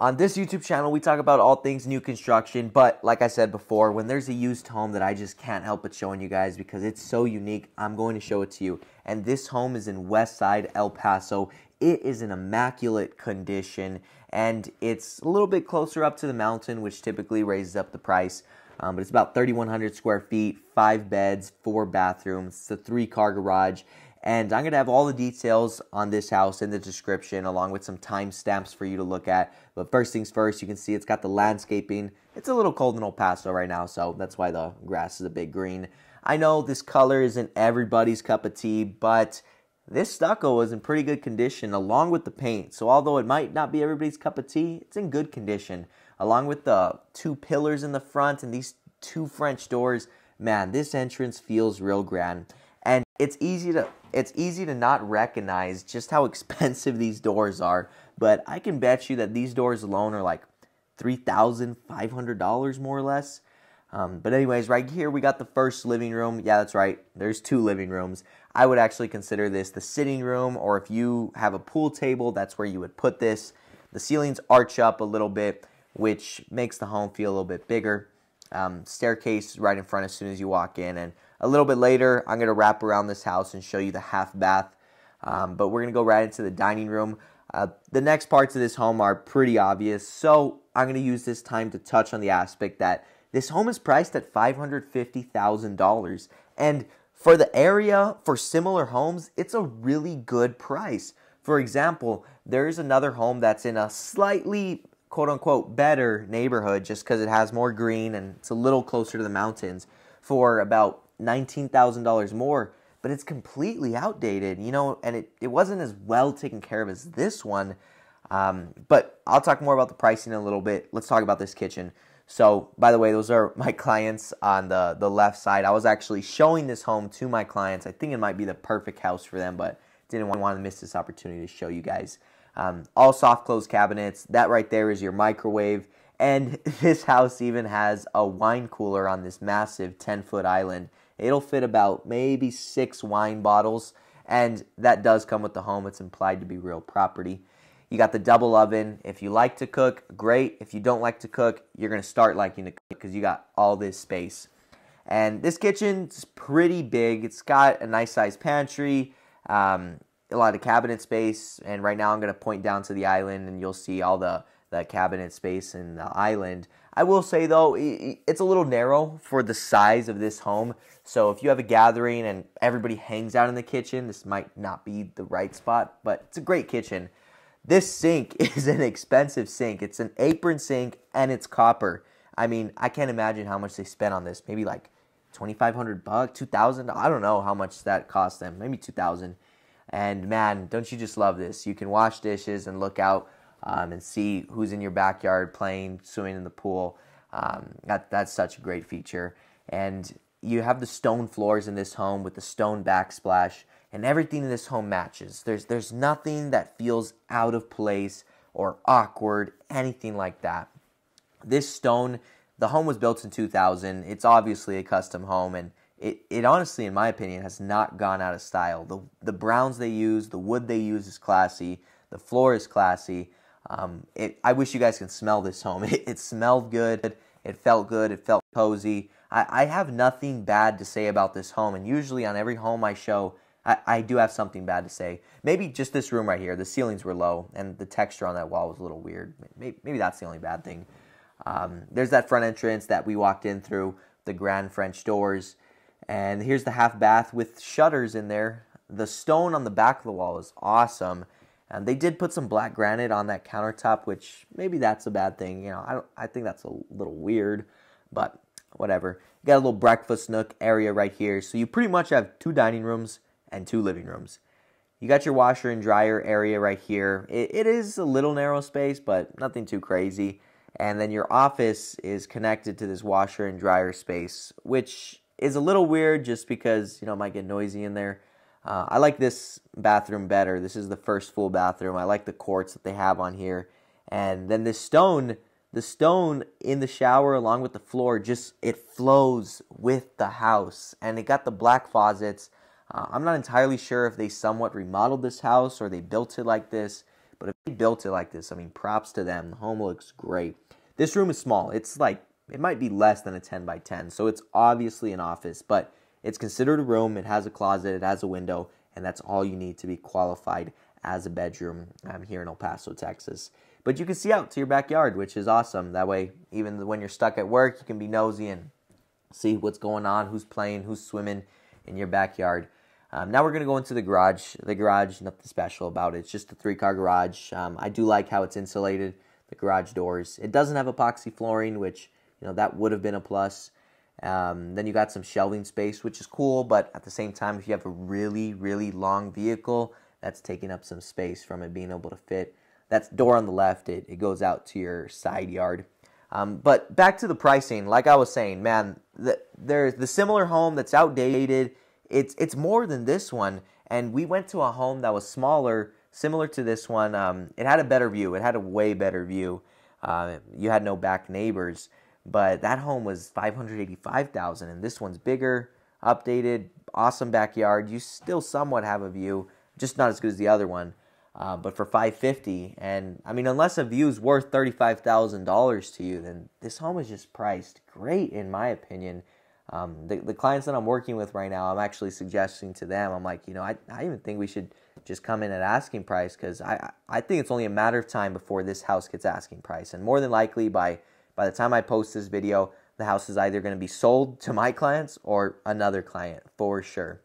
On this YouTube channel, we talk about all things new construction, but like I said before, when there's a used home that I just can't help but showing you guys because it's so unique, I'm going to show it to you. And this home is in West Side, El Paso. It is in immaculate condition, and it's a little bit closer up to the mountain, which typically raises up the price. But it's about 3,100 square feet, 5 beds, 4 bathrooms. It's a 3-car garage. And I'm going to have all the details on this house in the description, along with some timestamps for you to look at. But first things first, you can see it's got the landscaping. It's a little cold in El Paso right now, so that's why the grass is a bit green. I know this color isn't everybody's cup of tea, but this stucco is in pretty good condition, along with the paint. So although it might not be everybody's cup of tea, it's in good condition. Along with the 2 pillars in the front and these 2 French doors, man, this entrance feels real grand. And it's easy to not recognize just how expensive these doors are, but I can bet you that these doors alone are like $3,500 more or less. But anyways, right here we got the first living room. Yeah, that's right. There's 2 living rooms. I would actually consider this the sitting room, or if you have a pool table, that's where you would put this. The ceilings arch up a little bit, which makes the home feel a little bit bigger. Staircase right in front as soon as you walk in, and a little bit later I'm going to wrap around this house and show you the half bath, but we're going to go right into the dining room. The next parts of this home are pretty obvious, so I'm going to use this time to touch on the aspect that this home is priced at $550,000, and for the area, for similar homes, it's a really good price. For example, there's another home that's in a slightly quote-unquote better neighborhood just because it has more green and it's a little closer to the mountains for about $19,000 more, but it's completely outdated, you know, and it wasn't as well taken care of as this one. But I'll talk more about the pricing in a little bit. Let's talk about this kitchen. So, by the way, those are my clients on the left side. I was actually showing this home to my clients. I think it might be the perfect house for them, but didn't want to miss this opportunity to show you guys. All soft close cabinets. That right there is your microwave. And this house even has a wine cooler on this massive 10-foot island. It'll fit about maybe 6 wine bottles. And that does come with the home. It's implied to be real property. You got the double oven. If you like to cook, great. If you don't like to cook, you're going to start liking to cook because you got all this space. And this kitchen's pretty big. It's got a nice sized pantry. A lot of cabinet space, and right now I'm going to point down to the island and you'll see all the cabinet space in the island. I will say though, it's a little narrow for the size of this home, so if you have a gathering and everybody hangs out in the kitchen, this might not be the right spot, but it's a great kitchen. This sink is an expensive sink. It's an apron sink and it's copper. I mean, I can't imagine how much they spent on this. Maybe like $2,500, $2,000. I don't know how much that cost them. Maybe $2,000. And man, don't you just love this? You can wash dishes and look out and see who's in your backyard playing, swimming in the pool. That's such a great feature. And you have the stone floors in this home with the stone backsplash, and everything in this home matches. There's nothing that feels out of place or awkward, anything like that. This stone, the home was built in 2000. It's obviously a custom home, and it honestly, in my opinion, has not gone out of style. The browns they use, the wood they use is classy. The floor is classy. I wish you guys can smell this home. It smelled good. It felt good. It felt cozy. I have nothing bad to say about this home. And usually on every home I show, I do have something bad to say. Maybe just this room right here. The ceilings were low and the texture on that wall was a little weird. Maybe that's the only bad thing. There's that front entrance that we walked in through, the grand French doors. And here's the half bath with shutters in there. The stone on the back of the wall is awesome. And they did put some black granite on that countertop, which maybe that's a bad thing. You know, I think that's a little weird, but whatever. You got a little breakfast nook area right here. So you pretty much have 2 dining rooms and 2 living rooms. You got your washer and dryer area right here. It is a little narrow space, but nothing too crazy. And then your office is connected to this washer and dryer space, which is a little weird just because, you know, it might get noisy in there. I like this bathroom better. This is the first full bathroom. I like the quartz that they have on here. And then this stone, the stone in the shower along with the floor, just, it flows with the house. And it got the black faucets. I'm not entirely sure if they somewhat remodeled this house or they built it like this, But if they built it like this, I mean, props to them. The home looks great. This room is small. It's like, it might be less than a 10 by 10. So it's obviously an office, but it's considered a room. It has a closet. It has a window. And that's all you need to be qualified as a bedroom here in El Paso, Texas. But you can see out to your backyard, which is awesome. That way, even when you're stuck at work, you can be nosy and see what's going on, who's playing, who's swimming in your backyard. Now we're going to go into the garage. The garage, nothing special about it. It's just a 3-car garage. I do like how it's insulated, the garage doors. It doesn't have epoxy flooring, which, that would have been a plus. Then you got some shelving space, which is cool, but at the same time, if you have a really, really long vehicle, that's taking up some space from it being able to fit. That's door on the left. It goes out to your side yard. But back to the pricing, like I was saying, man, there's the similar home that's outdated. It's more than this one, and we went to a home that was smaller, similar to this one. It had a better view. It had a way better view. You had no back neighbors, but that home was $585,000, and this one's bigger, updated, awesome backyard. You still somewhat have a view, just not as good as the other one. But for $550,000, and I mean, unless a view is worth $35,000 to you, then this home is just priced great, in my opinion. The clients that I'm working with right now, I'm actually suggesting to them, I'm like, I even think we should just come in at asking price, because I think it's only a matter of time before this house gets asking price. And more than likely, by the time I post this video, the house is either going to be sold to my clients or another client, for sure.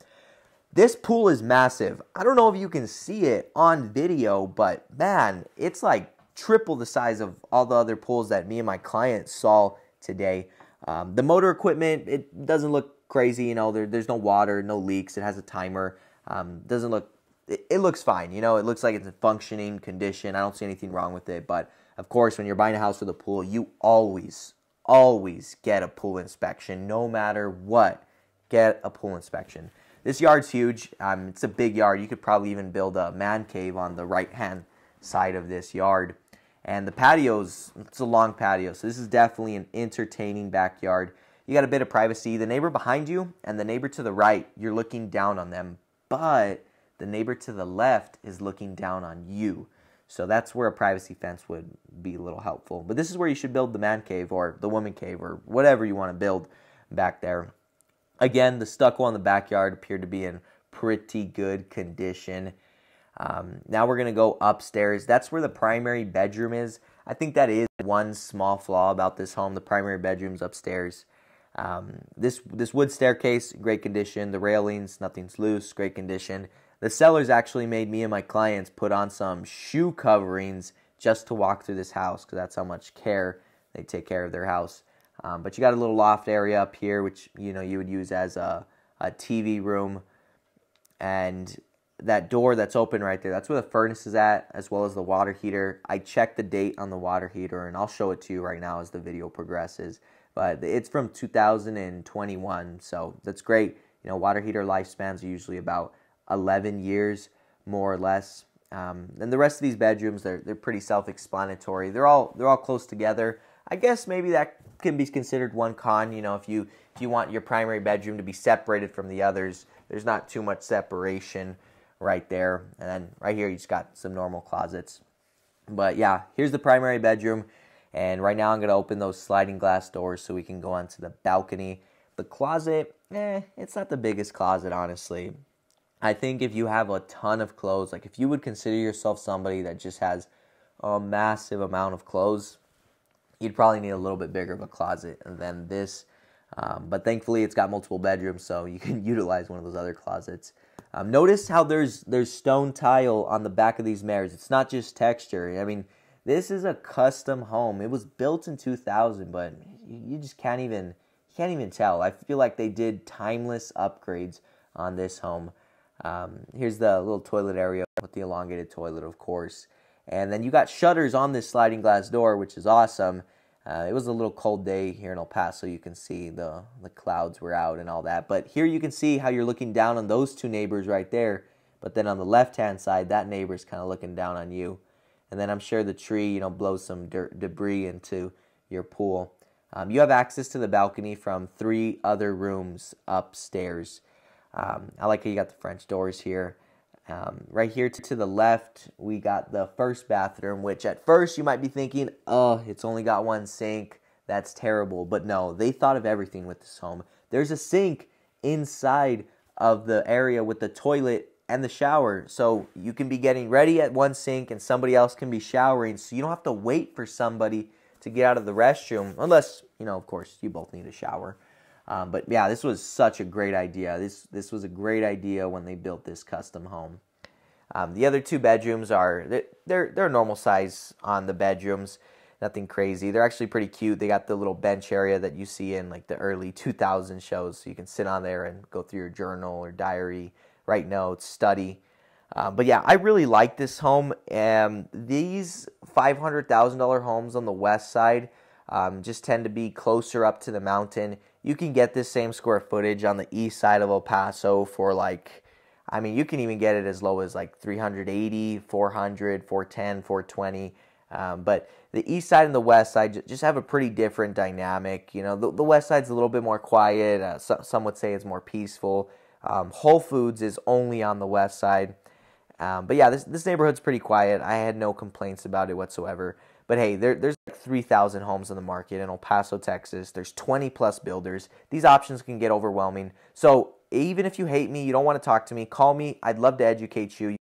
This pool is massive. I don't know if you can see it on video, but man, it's like triple the size of all the other pools that me and my clients saw today. The motor equipment, it doesn't look crazy. There's no water, no leaks. It has a timer. It looks fine. It looks like it's in functioning condition. I don't see anything wrong with it. But of course, when you're buying a house with a pool, you always get a pool inspection. No matter what, get a pool inspection. This yard's huge. It's a big yard. You could probably even build a man cave on the right-hand side of this yard. And the patio's, it's a long patio, so this is definitely an entertaining backyard. You got a bit of privacy. The neighbor behind you and the neighbor to the right, you're looking down on them. But the neighbor to the left is looking down on you. So that's where a privacy fence would be a little helpful. But this is where you should build the man cave or the woman cave or whatever you want to build back there. Again, the stucco on the backyard appeared to be in pretty good condition. Now we're going to go upstairs. That's where the primary bedroom is. I think that is one small flaw about this home. The primary bedroom's upstairs. This wood staircase, great condition. The railings, nothing's loose, great condition. The sellers actually made me and my clients put on some shoe coverings just to walk through this house, because that's how much care they take care of their house. But you got a little loft area up here, which you would use as a TV room, and that door that's open right there, that's where the furnace is at, as well as the water heater. I checked the date on the water heater, and I'll show it to you right now as the video progresses. But it's from 2021, so that's great. Water heater lifespans are usually about 11 years, more or less. And the rest of these bedrooms, they're pretty self-explanatory. They're all close together. I guess maybe that can be considered one con. If you want your primary bedroom to be separated from the others, there's not too much separation right there. And then right here, you just got some normal closets. But yeah, here's the primary bedroom. And right now, I'm going to open those sliding glass doors so we can go onto the balcony. The closet, it's not the biggest closet, honestly. I think if you have a ton of clothes, like if you would consider yourself somebody that just has a massive amount of clothes, you'd probably need a little bit bigger of a closet than this. But thankfully, it's got multiple bedrooms, so you can utilize one of those other closets. Notice how there's stone tile on the back of these mirrors. It's not just texture. I mean, this is a custom home. It was built in 2000, but you just can't even tell. I feel like they did timeless upgrades on this home. Here's the little toilet area with the elongated toilet, of course. And then you got shutters on this sliding glass door, which is awesome. It was a little cold day here in El Paso. You can see the clouds were out and all that. But here you can see how you're looking down on those two neighbors right there. But then on the left-hand side, that neighbor's kind of looking down on you. And then I'm sure the tree, blows some debris into your pool. You have access to the balcony from 3 other rooms upstairs. I like how you got the French doors here. Right here to the left, we got the first bathroom, which at first you might be thinking, oh, it's only got one sink. That's terrible. But no, they thought of everything with this home. There's a sink inside of the area with the toilet and the shower. So you can be getting ready at one sink and somebody else can be showering. So you don't have to wait for somebody to get out of the restroom. Unless, of course, you both need a shower. But yeah, this was such a great idea. This was a great idea when they built this custom home. The other two bedrooms they're normal size on the bedrooms, nothing crazy. They're actually pretty cute. They got the little bench area that you see in like the early 2000 shows, so you can sit on there and go through your journal or diary, write notes, study. But yeah, I really like this home. These $500,000 homes on the west side just tend to be closer up to the mountain. You can get this same square footage on the east side of El Paso for you can even get it as low as like 380, 400, 410, 420. But the east side and the west side just have a pretty different dynamic. The west side's a little bit more quiet. Some would say it's more peaceful. Whole Foods is only on the west side. But yeah, this neighborhood's pretty quiet. I had no complaints about it whatsoever. But hey, there's like 3,000 homes on the market in El Paso, Texas. There's 20 plus builders. These options can get overwhelming. So even if you hate me, you don't want to talk to me, call me. I'd love to educate you.